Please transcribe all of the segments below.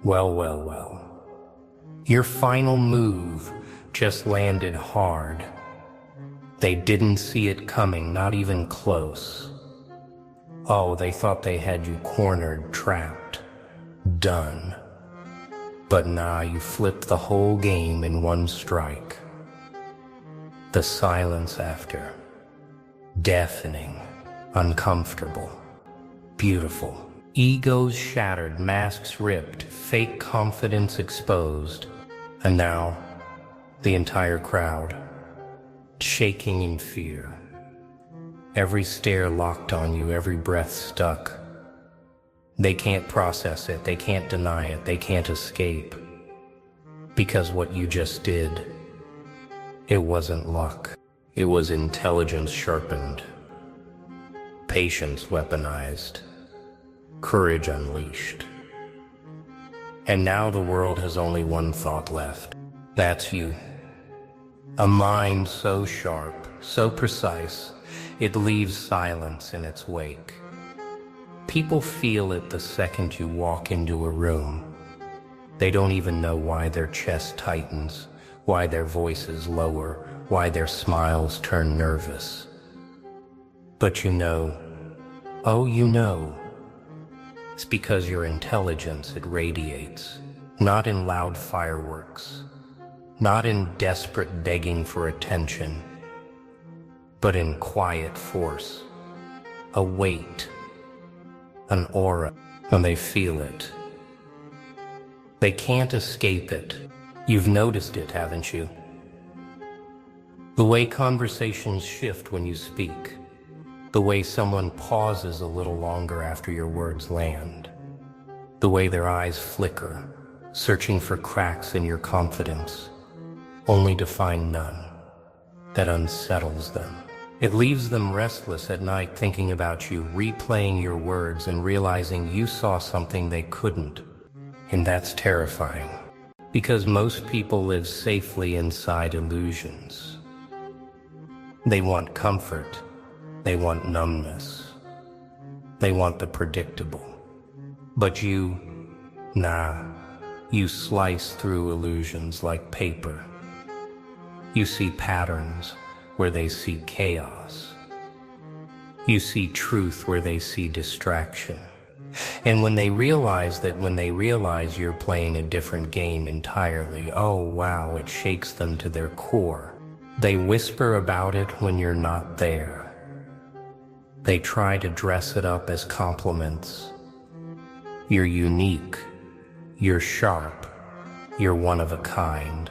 Well, well, well. Your final move just landed hard. They didn't see it coming, not even close. Oh, they thought they had you cornered, trapped, done. But nah, you flipped the whole game in one strike. The silence after. Deafening, uncomfortable, beautiful. Egos shattered, masks ripped, fake confidence exposed. And now, the entire crowd, shaking in fear. Every stare locked on you, every breath stuck. They can't process it, they can't deny it, they can't escape. Because what you just did, it wasn't luck. It was intelligence sharpened, patience weaponized, courage unleashed. And now the world has only one thought left. That's you. A mind so sharp, so precise, it leaves silence in its wake. People feel it the second you walk into a room. They don't even know why their chest tightens, why their voices lower, why their smiles turn nervous. But you know, oh you know, it's because your intelligence, it radiates, not in loud fireworks, not in desperate begging for attention, but in quiet force, a weight, an aura, and they feel it. They can't escape it. You've noticed it, haven't you? The way conversations shift when you speak, the way someone pauses a little longer after your words land, the way their eyes flicker, searching for cracks in your confidence, only to find none. That unsettles them. It leaves them restless at night thinking about you, replaying your words and realizing you saw something they couldn't. And that's terrifying, because most people live safely inside illusions. They want comfort, they want numbness, they want the predictable. But you, you slice through illusions like paper. You see patterns where they see chaos. You see truth where they see distraction. And when they realize you're playing a different game entirely, oh wow, it shakes them to their core. They whisper about it when you're not there. They try to dress it up as compliments. You're unique. You're sharp. You're one of a kind.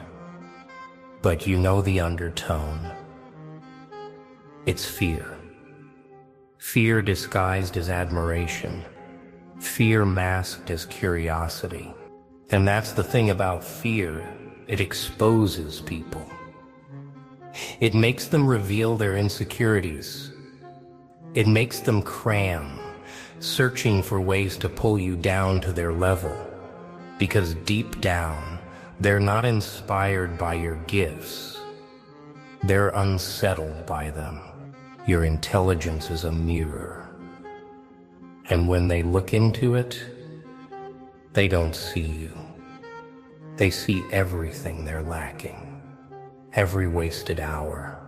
But you know the undertone. It's fear. Fear disguised as admiration. Fear masked as curiosity. And that's the thing about fear. It exposes people. It makes them reveal their insecurities. It makes them cram, searching for ways to pull you down to their level. Because deep down, they're not inspired by your gifts. They're unsettled by them. Your intelligence is a mirror. And when they look into it, they don't see you. They see everything they're lacking. Every wasted hour.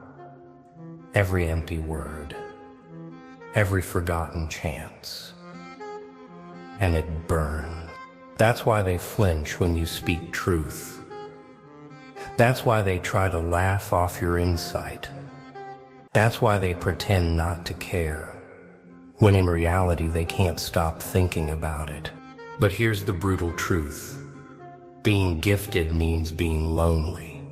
Every empty word. Every forgotten chance. And it burns. That's why they flinch when you speak truth. That's why they try to laugh off your insight. That's why they pretend not to care, when in reality they can't stop thinking about it. But here's the brutal truth. Being gifted means being lonely.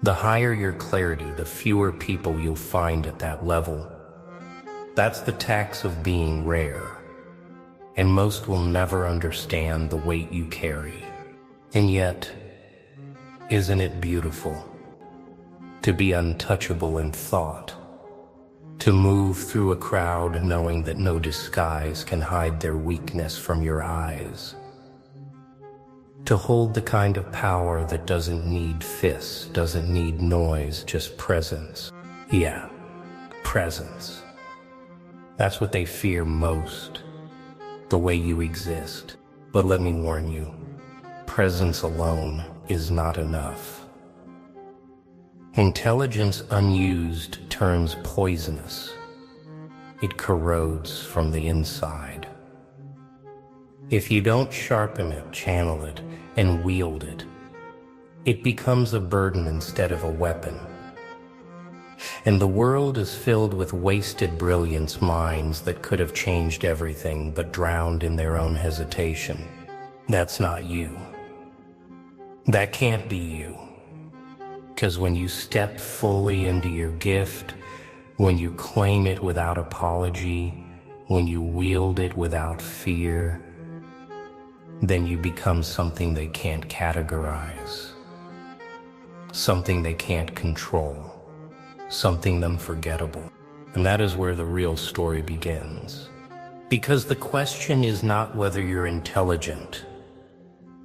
The higher your clarity, the fewer people you'll find at that level. That's the tax of being rare. And most will never understand the weight you carry. And yet, isn't it beautiful to be untouchable in thought, to move through a crowd knowing that no disguise can hide their weakness from your eyes, to hold the kind of power that doesn't need fists, doesn't need noise, just presence. Yeah, presence. That's what they fear most, the way you exist. But let me warn you, presence alone is not enough. Intelligence unused turns poisonous. It corrodes from the inside. If you don't sharpen it, channel it, and wield it, it becomes a burden instead of a weapon. And the world is filled with wasted brilliance minds that could have changed everything but drowned in their own hesitation. That's not you. That can't be you. Because when you step fully into your gift, when you claim it without apology, when you wield it without fear, then you become something they can't categorize, something they can't control, something unforgettable. And that is where the real story begins. Because the question is not whether you're intelligent.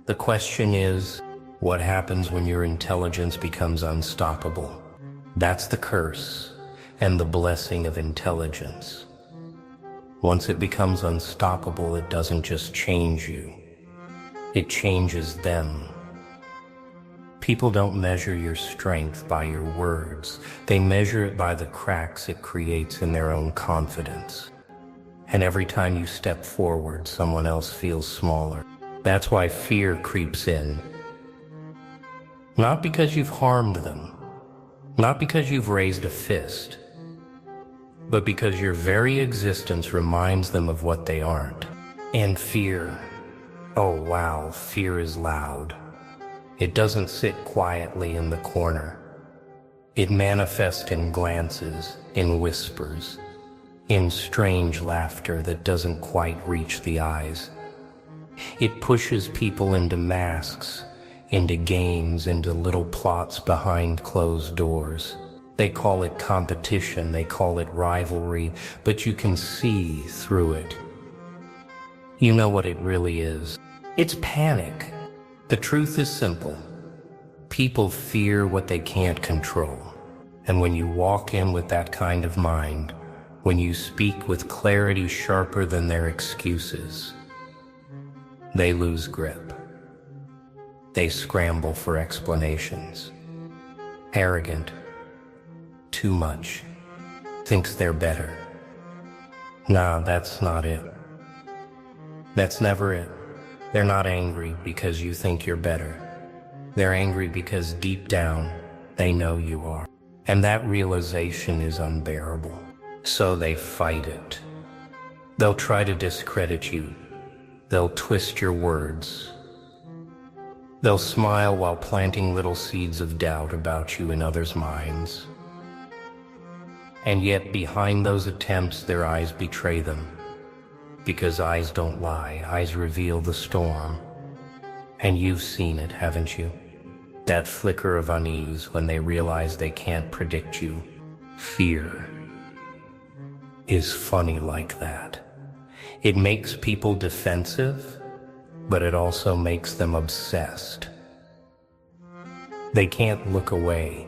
The question is, what happens when your intelligence becomes unstoppable? That's the curse and the blessing of intelligence. Once it becomes unstoppable, it doesn't just change you. It changes them. People don't measure your strength by your words. They measure it by the cracks it creates in their own confidence. And every time you step forward, someone else feels smaller. That's why fear creeps in. Not because you've harmed them, not because you've raised a fist, but because your very existence reminds them of what they aren't. And fear, oh wow, fear is loud. It doesn't sit quietly in the corner. It manifests in glances, in whispers, in strange laughter that doesn't quite reach the eyes. It pushes people into masks, into games, into little plots behind closed doors. They call it competition, they call it rivalry, but you can see through it. You know what it really is. It's panic. The truth is simple. People fear what they can't control. And when you walk in with that kind of mind, when you speak with clarity sharper than their excuses, they lose grip. They scramble for explanations. Arrogant, too much, thinks they're better. Nah, that's not it. That's never it. They're not angry because you think you're better. They're angry because deep down, they know you are. And that realization is unbearable. So they fight it. They'll try to discredit you. They'll twist your words. They'll smile while planting little seeds of doubt about you in others' minds. And yet behind those attempts, their eyes betray them. Because eyes don't lie, eyes reveal the storm. And you've seen it, haven't you? That flicker of unease when they realize they can't predict you. Fear is funny like that. It makes people defensive, but it also makes them obsessed. They can't look away.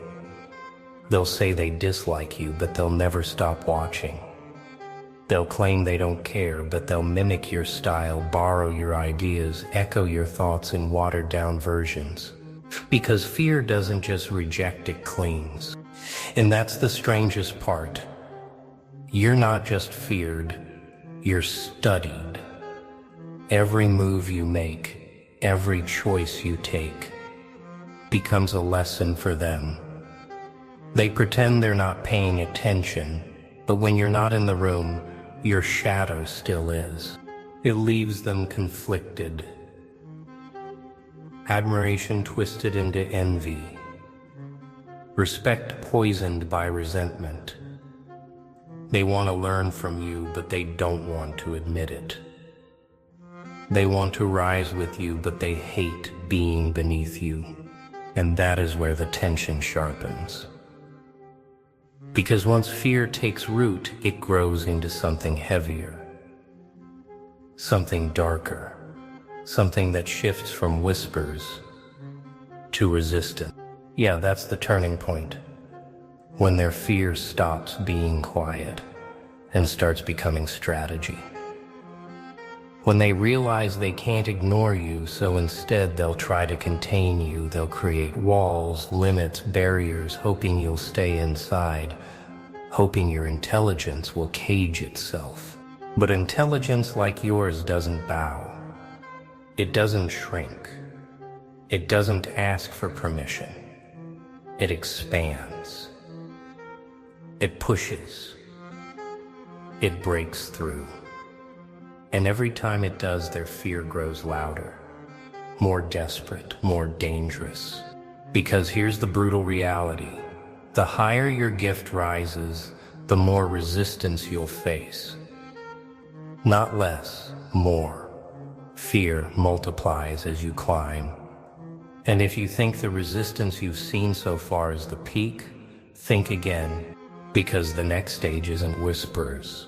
They'll say they dislike you, but they'll never stop watching. They'll claim they don't care, but they'll mimic your style, borrow your ideas, echo your thoughts in watered-down versions. Because fear doesn't just reject, it clings. And that's the strangest part. You're not just feared, you're studied. Every move you make, every choice you take, becomes a lesson for them. They pretend they're not paying attention, but when you're not in the room, your shadow still is. It leaves them conflicted. Admiration twisted into envy. Respect poisoned by resentment. They want to learn from you, but they don't want to admit it. They want to rise with you, but they hate being beneath you. And that is where the tension sharpens. Because once fear takes root, it grows into something heavier, something darker, something that shifts from whispers to resistance. Yeah, that's the turning point, when their fear stops being quiet and starts becoming strategy. When they realize they can't ignore you, so instead they'll try to contain you. They'll create walls, limits, barriers, hoping you'll stay inside, hoping your intelligence will cage itself. But intelligence like yours doesn't bow. It doesn't shrink. It doesn't ask for permission. It expands. It pushes. It breaks through. And every time it does, their fear grows louder, more desperate, more dangerous. Because here's the brutal reality. The higher your gift rises, the more resistance you'll face. Not less, more. Fear multiplies as you climb. And if you think the resistance you've seen so far is the peak, think again, because the next stage isn't whispers.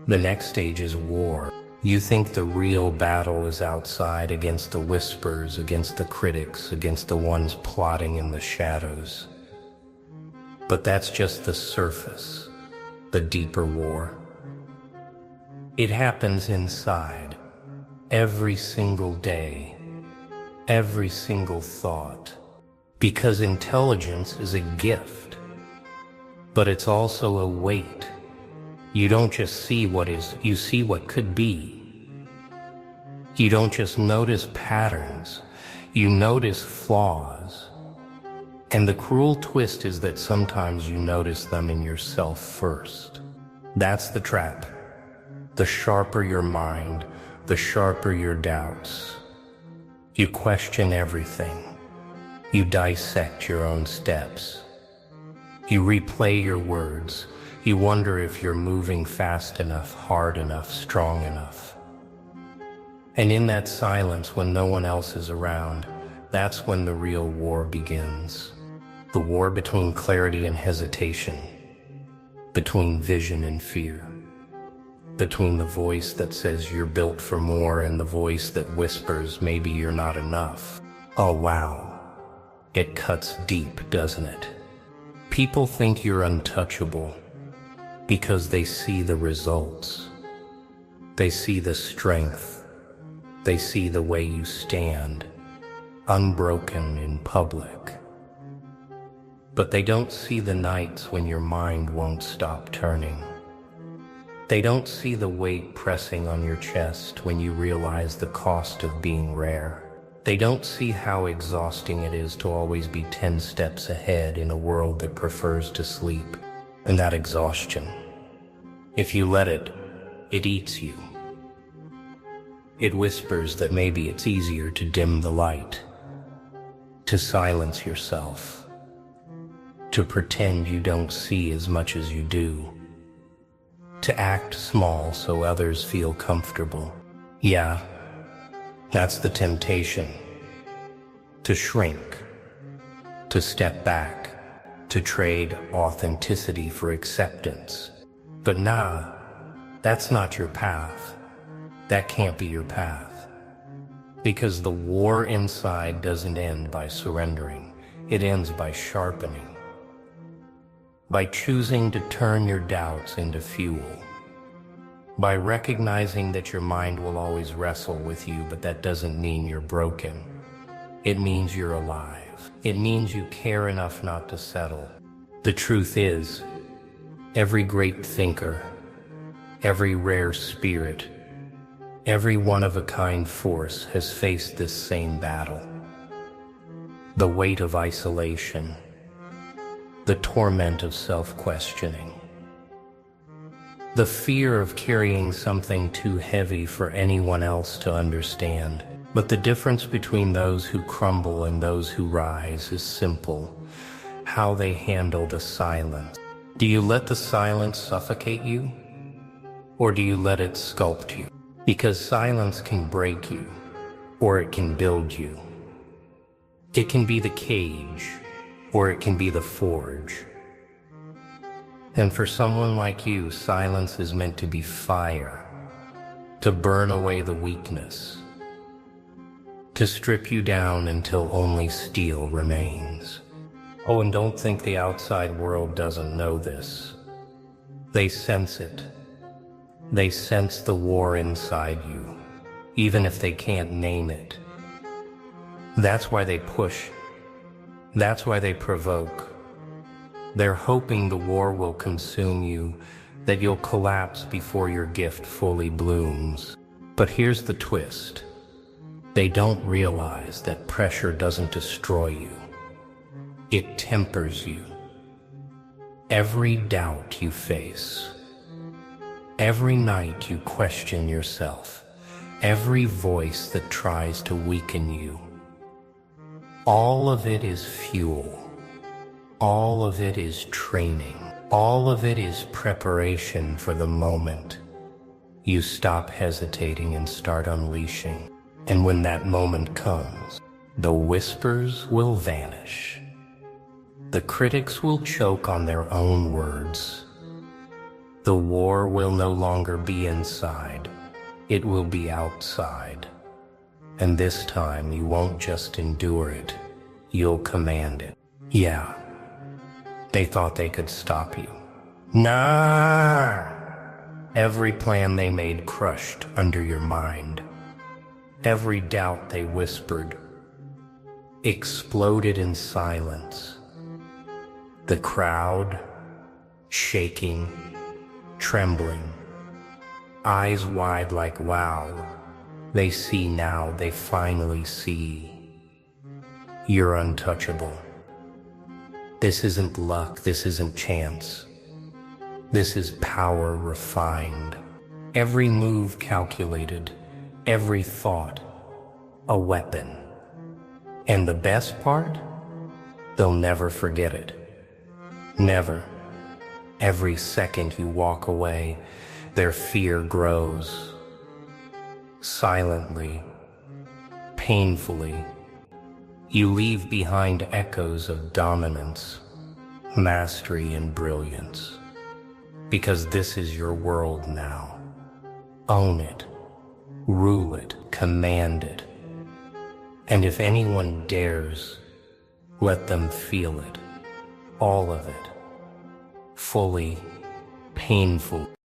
The next stage is war. You think the real battle is outside, against the whispers, against the critics, against the ones plotting in the shadows. But that's just the surface, the deeper war. It happens inside, every single day, every single thought, because intelligence is a gift, but it's also a weight. You don't just see what is, you see what could be. You don't just notice patterns, you notice flaws. And the cruel twist is that sometimes you notice them in yourself first. That's the trap. The sharper your mind, the sharper your doubts. You question everything. You dissect your own steps. You replay your words. You wonder if you're moving fast enough, hard enough, strong enough. And in that silence, when no one else is around, that's when the real war begins. The war between clarity and hesitation, between vision and fear, between the voice that says you're built for more and the voice that whispers maybe you're not enough. Oh wow, it cuts deep, doesn't it? People think you're untouchable because they see the results. They see the strength. They see the way you stand, unbroken in public. But they don't see the nights when your mind won't stop turning. They don't see the weight pressing on your chest when you realize the cost of being rare. They don't see how exhausting it is to always be 10 steps ahead in a world that prefers to sleep. And that exhaustion, if you let it, it eats you. It whispers that maybe it's easier to dim the light, to silence yourself, to pretend you don't see as much as you do, to act small so others feel comfortable. Yeah, that's the temptation. To shrink, to step back, to trade authenticity for acceptance. But nah, that's not your path. That can't be your path. Because the war inside doesn't end by surrendering. It ends by sharpening. By choosing to turn your doubts into fuel. By recognizing that your mind will always wrestle with you, but that doesn't mean you're broken. It means you're alive. It means you care enough not to settle. The truth is, every great thinker, every rare spirit, every one-of-a-kind force has faced this same battle. The weight of isolation, the torment of self-questioning, the fear of carrying something too heavy for anyone else to understand. But the difference between those who crumble and those who rise is simple: how they handle the silence. Do you let the silence suffocate you, or do you let it sculpt you? Because silence can break you, or it can build you. It can be the cage, or it can be the forge. And for someone like you, silence is meant to be fire, to burn away the weakness, to strip you down until only steel remains. Oh, and don't think the outside world doesn't know this. They sense it. They sense the war inside you. even if they can't name it. That's why they push. That's why they provoke. They're hoping the war will consume you, that you'll collapse before your gift fully blooms. But here's the twist. They don't realize that pressure doesn't destroy you. It tempers you. Every doubt you face, every night you question yourself, every voice that tries to weaken you, all of it is fuel. All of it is training. All of it is preparation for the moment you stop hesitating and start unleashing. And when that moment comes, the whispers will vanish. The critics will choke on their own words. The war will no longer be inside. It will be outside. And this time you won't just endure it, you'll command it. Yeah. They thought they could stop you. Nah! Every plan they made crushed under your mind. Every doubt they whispered exploded in silence. The crowd, shaking, trembling, eyes wide like wow. They see now, they finally see. You're untouchable. This isn't luck, this isn't chance. This is power refined. Every move calculated, every thought a weapon. And the best part? They'll never forget it. Never. Every second you walk away, their fear grows. Silently, painfully, you leave behind echoes of dominance, mastery, and brilliance. Because this is your world now. Own it, rule it, command it. And if anyone dares, let them feel it, all of it, fully, painful.